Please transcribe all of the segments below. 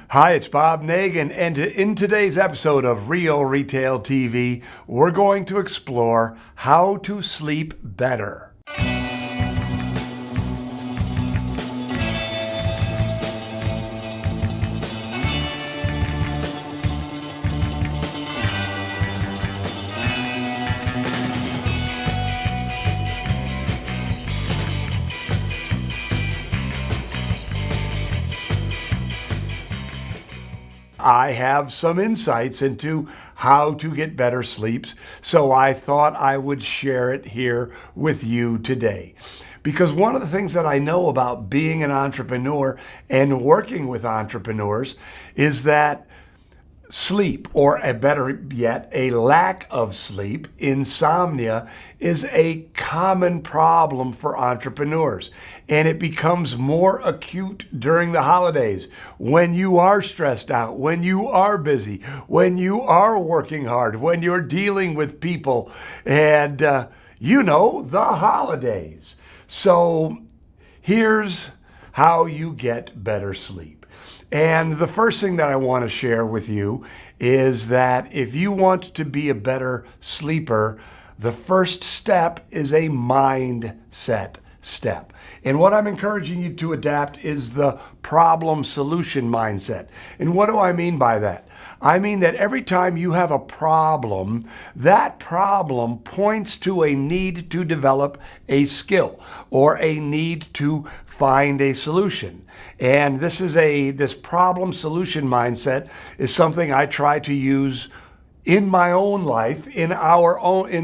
Hi, it's Bob Nagan, and in today's episode of Real Retail TV, we're going to explore how to sleep better. I have some insights into how to get better sleeps, so I thought I would share it here with you today. Because one of the things that I know about being an entrepreneur and working with entrepreneurs is that sleep, or a better yet, a lack of sleep, insomnia, is a common problem for entrepreneurs. And it becomes more acute during the holidays when you are stressed out, when you are busy, when you are working hard, when you're dealing with people, and the holidays. So here's how you get better sleep. And the first thing that I want to share with you is that if you want to be a better sleeper, the first step is a mindset step. And what I'm encouraging you to adapt is the problem solution mindset. And what do I mean by that? I mean that every time you have a problem, that problem points to a need to develop a skill or a need to find a solution. And this problem solution mindset is something I try to use in my own life, in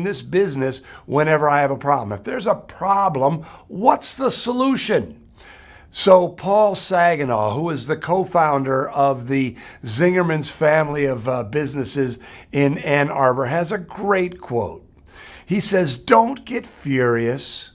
this business, whenever I have a problem. If there's a problem, what's the solution? So Paul Saginaw, who is the co-founder of the Zingerman's family of businesses in Ann Arbor, has a great quote. He says, "Don't get furious,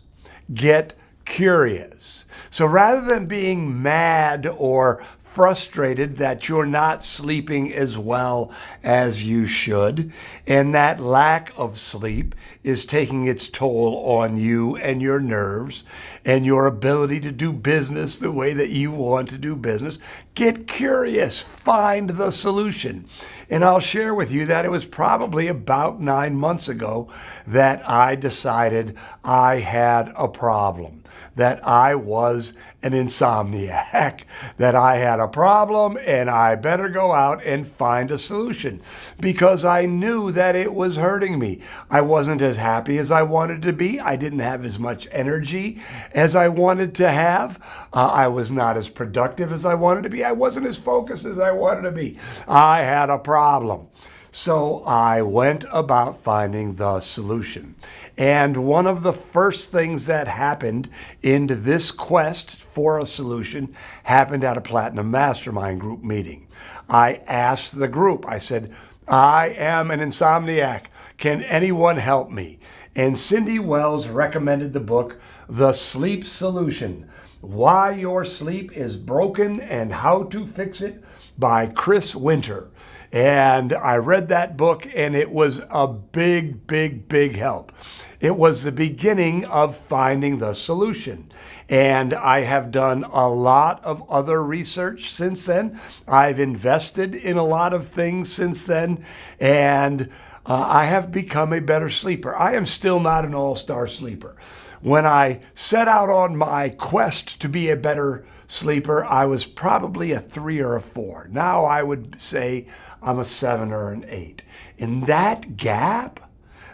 get curious." So rather than being mad or frustrated that you're not sleeping as well as you should, and that lack of sleep is taking its toll on you and your nerves and your ability to do business the way that you want to do business, get curious, find the solution. And I'll share with you that it was probably about 9 months ago that I decided I had a problem, that I was an insomniac, that I had a problem and I better go out and find a solution, because I knew that it was hurting me. I wasn't as happy as I wanted to be. I didn't have as much energy as I wanted to have. I was not as productive as I wanted to be. I wasn't as focused as I wanted to be. I had a problem. So I went about finding the solution. And one of the first things that happened in this quest for a solution happened at a Platinum Mastermind group meeting. I asked the group, I said, "I am an insomniac. Can anyone help me?" And Cindy Wells recommended the book, The Sleep Solution: Why Your Sleep is Broken and How to Fix It, by Chris Winter. And I read that book, and it was a big, big, big help. It was the beginning of finding the solution. And I have done a lot of other research since then. I've invested in a lot of things since then, and I have become a better sleeper. I am still not an all-star sleeper. When I set out on my quest to be a better sleeper, I was probably a 3 or a 4. Now I would say I'm a 7 or an 8. And that gap,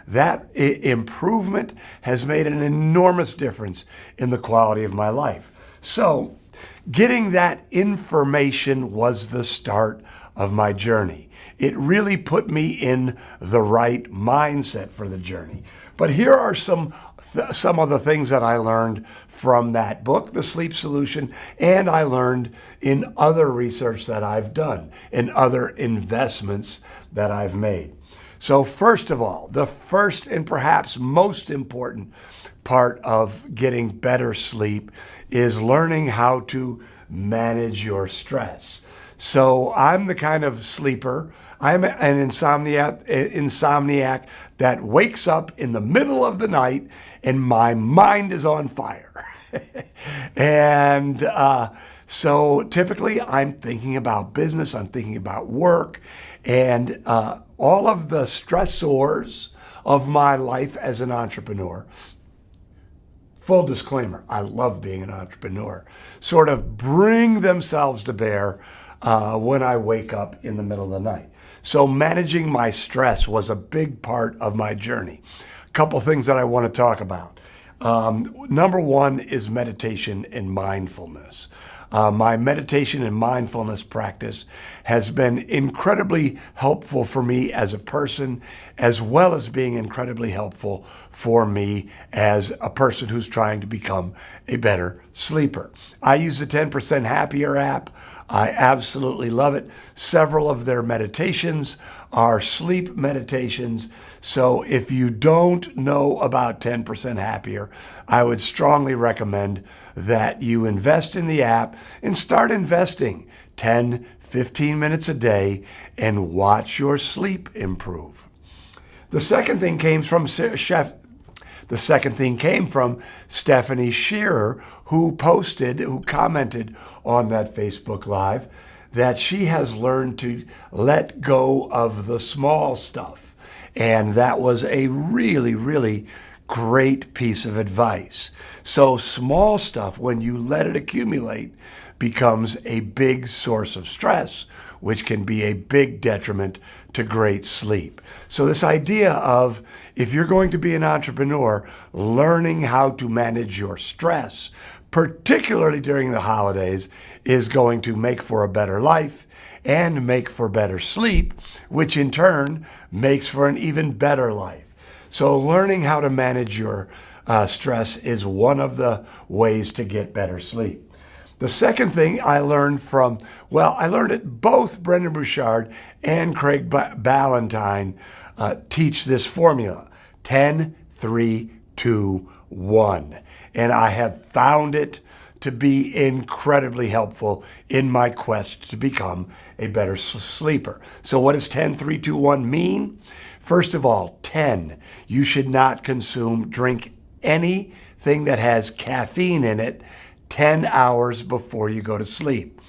that improvement has made an enormous difference in the quality of my life. So getting that information was the start of my journey. It really put me in the right mindset for the journey. But here are some of the things that I learned from that book, The Sleep Solution, and I learned in other research that I've done, in other investments that I've made. So first of all, the first and perhaps most important part of getting better sleep is learning how to manage your stress. So I'm the kind of sleeper, I'm an insomniac that wakes up in the middle of the night and my mind is on fire. And So typically I'm thinking about business, I'm thinking about work, and all of the stressors of my life as an entrepreneur. Full disclaimer, I love being an entrepreneur, sort of bring themselves to bear when I wake up in the middle of the night. So managing my stress was a big part of my journey. A couple things that I want to talk about. Number one is meditation and mindfulness. My meditation and mindfulness practice has been incredibly helpful for me as a person, as well as being incredibly helpful for me as a person who's trying to become a better sleeper. I use the 10% Happier app. I absolutely love it. Several of their meditations are sleep meditations. So if you don't know about 10% Happier, I would strongly recommend that you invest in the app and start investing 10, 15 minutes a day and watch your sleep improve. The second thing came from Stephanie Shearer, who commented on that Facebook Live that she has learned to let go of the small stuff. And that was a really, really great piece of advice. So small stuff, when you let it accumulate, becomes a big source of stress, which can be a big detriment to great sleep. So this idea of, if you're going to be an entrepreneur, learning how to manage your stress, particularly during the holidays, is going to make for a better life and make for better sleep, which in turn makes for an even better life. So learning how to manage your stress is one of the ways to get better sleep. The second thing I learned I learned it, both Brendan Bouchard and Craig Ballantyne teach this formula, 10, 3, 2, 1. And I have found it to be incredibly helpful in my quest to become a better sleeper. So what does 10, 3, 2, 1 mean? First of all, 10, you should not drink anything that has caffeine in it 10 hours before you go to sleep.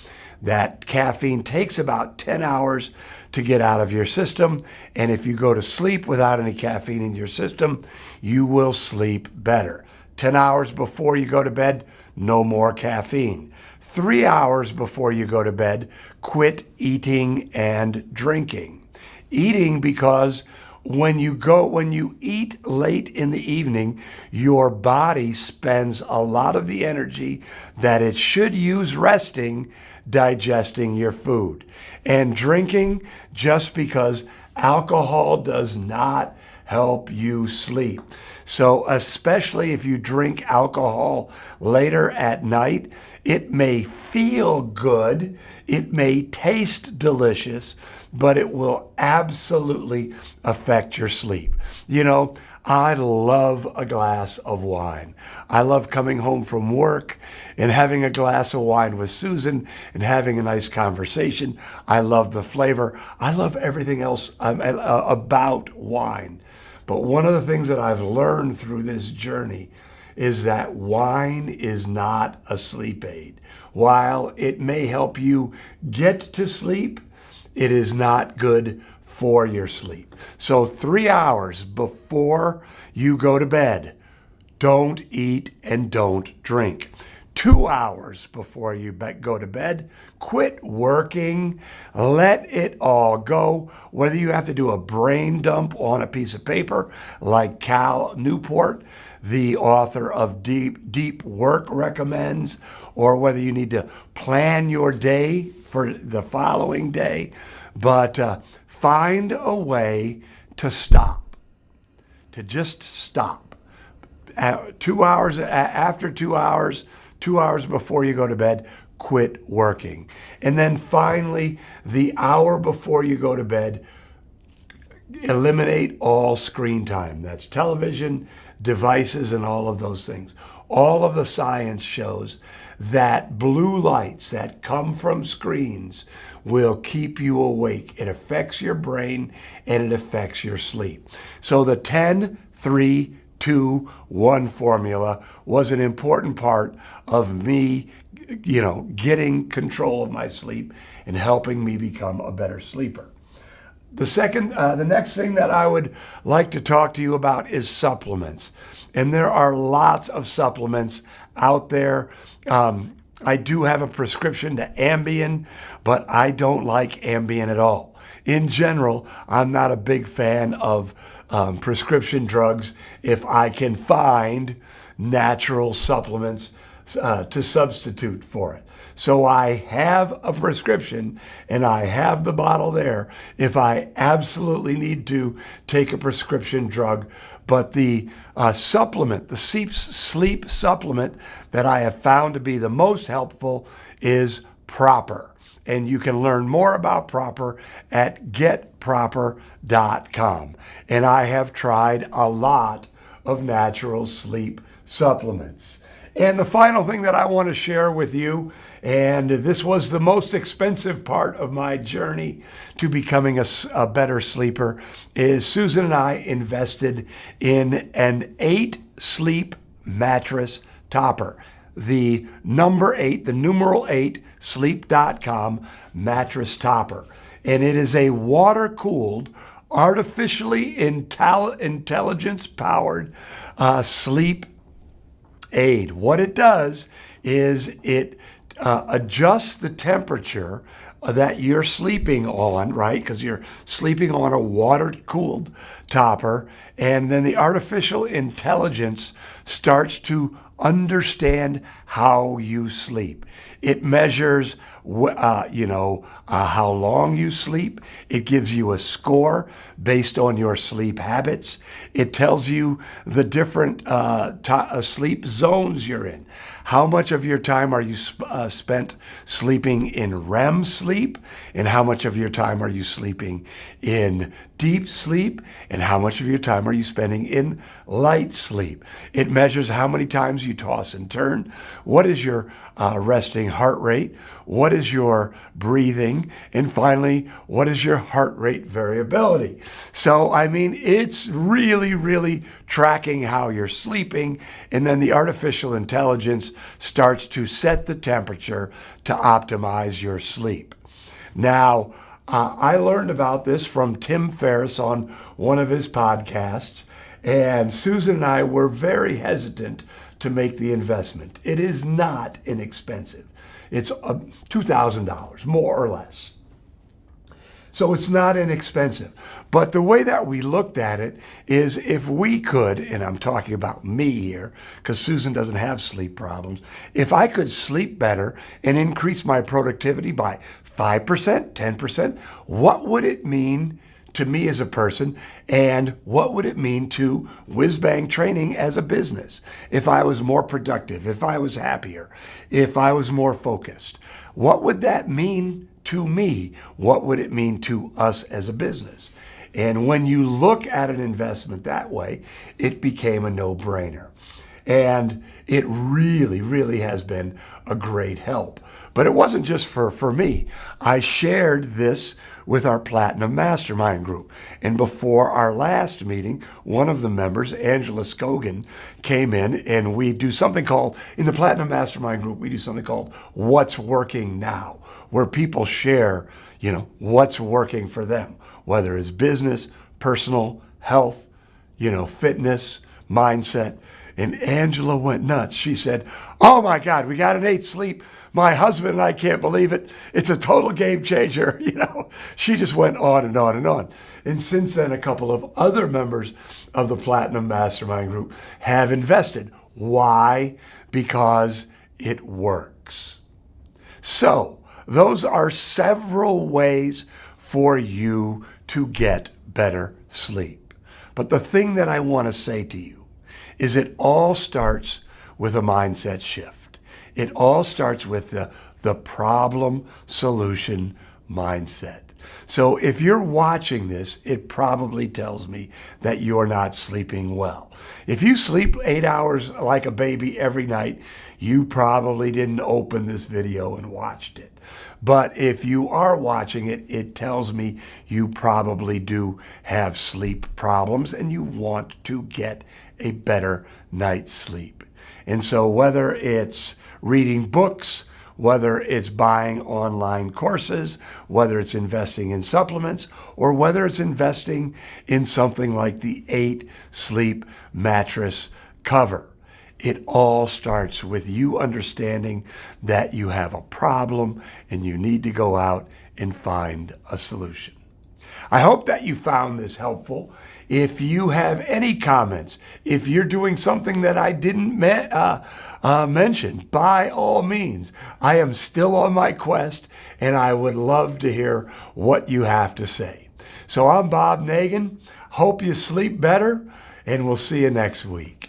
That caffeine takes about 10 hours to get out of your system, and if you go to sleep without any caffeine in your system, you will sleep better. 10 hours before you go to bed, no more caffeine. 3 hours before you go to bed, quit eating and drinking. Eating, because when you eat late in the evening, your body spends a lot of the energy that it should use resting, digesting your food. And drinking, just because alcohol does not help you sleep. So especially if you drink alcohol later at night, it may feel good, it may taste delicious, but it will absolutely affect your sleep. You know, I love a glass of wine. I love coming home from work and having a glass of wine with Susan and having a nice conversation. I love the flavor. I love everything else about wine. But one of the things that I've learned through this journey is that wine is not a sleep aid. While it may help you get to sleep, it is not good for your sleep. So 3 hours before you go to bed, don't eat and don't drink. 2 hours before you go to bed, quit working, let it all go. Whether you have to do a brain dump on a piece of paper like Cal Newport, the author of Deep Work, recommends, or whether you need to plan your day for the following day, but find a way to stop, to just stop. 2 hours, after 2 hours, 2 hours before you go to bed, quit working. And then finally, the hour before you go to bed, eliminate all screen time. That's television, devices, and all of those things. All of the science shows that blue lights that come from screens will keep you awake. It affects your brain and it affects your sleep. So the 10, 3, 2-1 formula was an important part of me, getting control of my sleep and helping me become a better sleeper. The next thing that I would like to talk to you about is supplements. And there are lots of supplements out there. I do have a prescription to Ambien, but I don't like Ambien at all. In general, I'm not a big fan of prescription drugs if I can find natural supplements to substitute for it. So I have a prescription and I have the bottle there if I absolutely need to take a prescription drug. But the supplement, the sleep supplement that I have found to be the most helpful is Proper. And you can learn more about Proper at getproper.com. And I have tried a lot of natural sleep supplements. And the final thing that I want to share with you, and this was the most expensive part of my journey to becoming a better sleeper, is Susan and I invested in an 8-sleep mattress topper. The numeral 8, sleep.com mattress topper. And it is a water-cooled, artificially intelligence-powered sleep aid. What it does is it adjusts the temperature that you're sleeping on, right? Because you're sleeping on a water-cooled topper, and then the artificial intelligence starts to understand how you sleep. It measures, how long you sleep. It gives you a score based on your sleep habits. It tells you the different sleep zones you're in. How much of your time are you spent sleeping in REM sleep, and how much of your time are you sleeping in deep sleep, and how much of your time are you spending in light sleep? It measures how many times you toss and turn. What is your resting heart rate? What is your breathing? And finally, what is your heart rate variability? So, it's really, really tracking how you're sleeping. And then the artificial intelligence starts to set the temperature to optimize your sleep. Now, I learned about this from Tim Ferriss on one of his podcasts. And Susan and I were very hesitant to make the investment. It is not inexpensive. It's $2,000, more or less. So it's not inexpensive. But the way that we looked at it is if we could, and I'm talking about me here, because Susan doesn't have sleep problems, if I could sleep better and increase my productivity by 5%, 10%, what would it mean to me as a person, and what would it mean to whiz-bang training as a business if I was more productive, if I was happier, if I was more focused? What would that mean to me? What would it mean to us as a business? And when you look at an investment that way, it became a no-brainer. And it really, really has been a great help. But it wasn't just for me. I shared this with our Platinum Mastermind group. And before our last meeting, one of the members, Angela Scogan, came in, and we do something called, in the Platinum Mastermind group, we do something called What's Working Now, where people share, what's working for them, whether it's business, personal, health, fitness, mindset. And Angela went nuts. She said, "Oh my God, we got an 8 sleep. My husband and I can't believe it. It's a total game changer." She just went on and on and on. And since then, a couple of other members of the Platinum Mastermind group have invested. Why? Because it works. So those are several ways for you to get better sleep. But the thing that I want to say to you is it all starts with a mindset shift. It all starts with the problem solution mindset. So if you're watching this, it probably tells me that you're not sleeping well. If you sleep 8 hours like a baby every night, you probably didn't open this video and watched it. But if you are watching it, it tells me you probably do have sleep problems and you want to get a better night's sleep. And so whether it's reading books, whether it's buying online courses, whether it's investing in supplements, or whether it's investing in something like the 8 Sleep mattress cover, it all starts with you understanding that you have a problem and you need to go out and find a solution. I hope that you found this helpful. If you have any comments, if you're doing something that I didn't mention, by all means, I am still on my quest and I would love to hear what you have to say. So I'm Bob Nagin. Hope you sleep better and we'll see you next week.